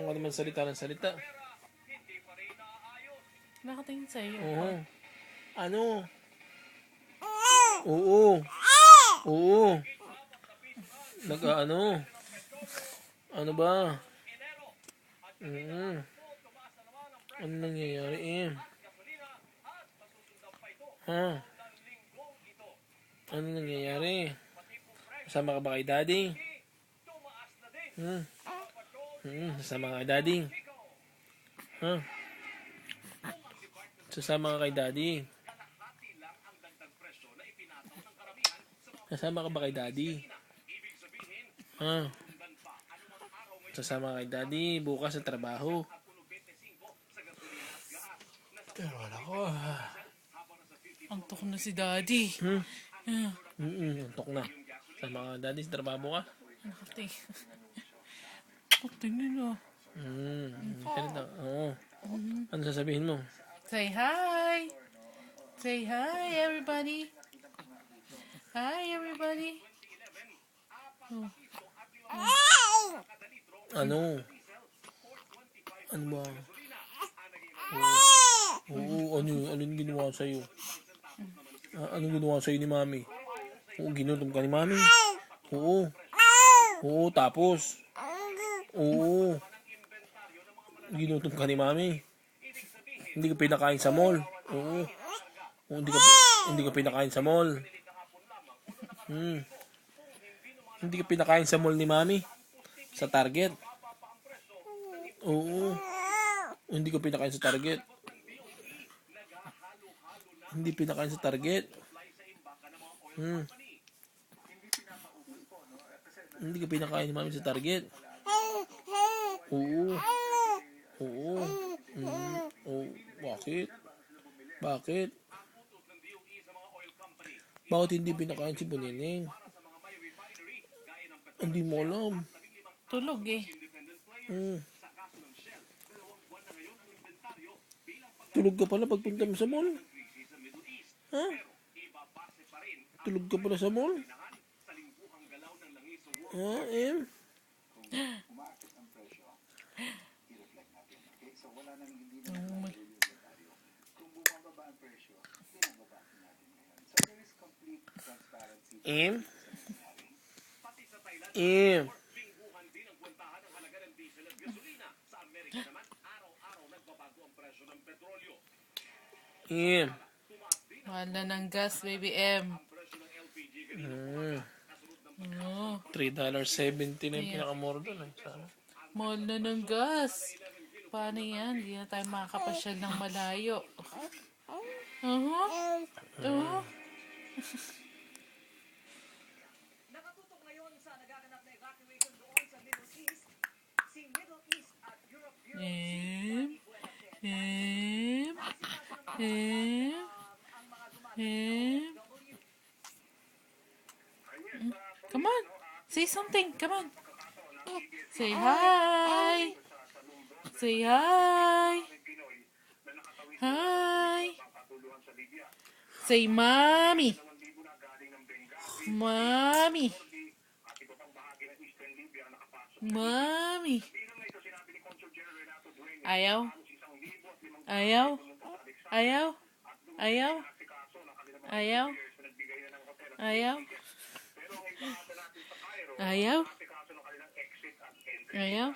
marunong ka naman salita ng salita. Nakatingin sa'yo. Oo. Ano? Oo. Oo. Ano? Ano ba? Ano nangyayari eh? Ha? Ano nangyayari? Kasama ka ba kay daddy? Kasama ka kay daddy? Ha? Sasama ka kay daddy? Kasama ka ba kay daddy? Ha? Sasama ka kay daddy bukas sa trabaho? Pero wala ko. Antok na si daddy. Antok na. Sama ka daddy sa trabaho ka? Nakatingin. Tingnan o. Oo. Ano sasabihin mo? Say hi. Say hi, everybody. Hi, everybody. Oh. Ano? Ano ba? Oo, anong ginawa sa'yo? Anong ginawa sa'yo ni mami? Oo, ginutom ka ni mami? Oo. Oo, tapos? Oo. Ginutom ka ni mami? Hindi ka pinakain sa mall? Oo. Oo, hindi ka pinakain sa mall? Hindi ka pinakain sa mall ni mami? Sa Target? Oo. Hindi ka pinakain sa Target? Hindi pinakain sa Target? Hindi ka pinakain ni mami sa Target? Oo. Oo. Oh, bakit? Bakit? Bakit hindi pinakain si Buneneng? Hindi mo alam. Tulog eh. Tulog ka pala pagpunta mo sa mall? Ha? Tulog ka pala sa mall? Ha, Em? Mahal na ng gas, baby M. $3.70 na yung pinakamura doon eh. Sana. Mahal na ng gas. Paano yan? Hindi na tayo makakapasyal ng malayo. Nakatutok ngayon sa nagaganap na evacuation doon sa Middle East. Si Middle East at Europe Come on. Say something. Come on. Say hi. Say hi. Hi. Say mommy. Mommy. Mommy. Ayaw. Ayaw. Ayaw. Ayaw. Ayaw. Ayaw. Ayaw. Ayaw.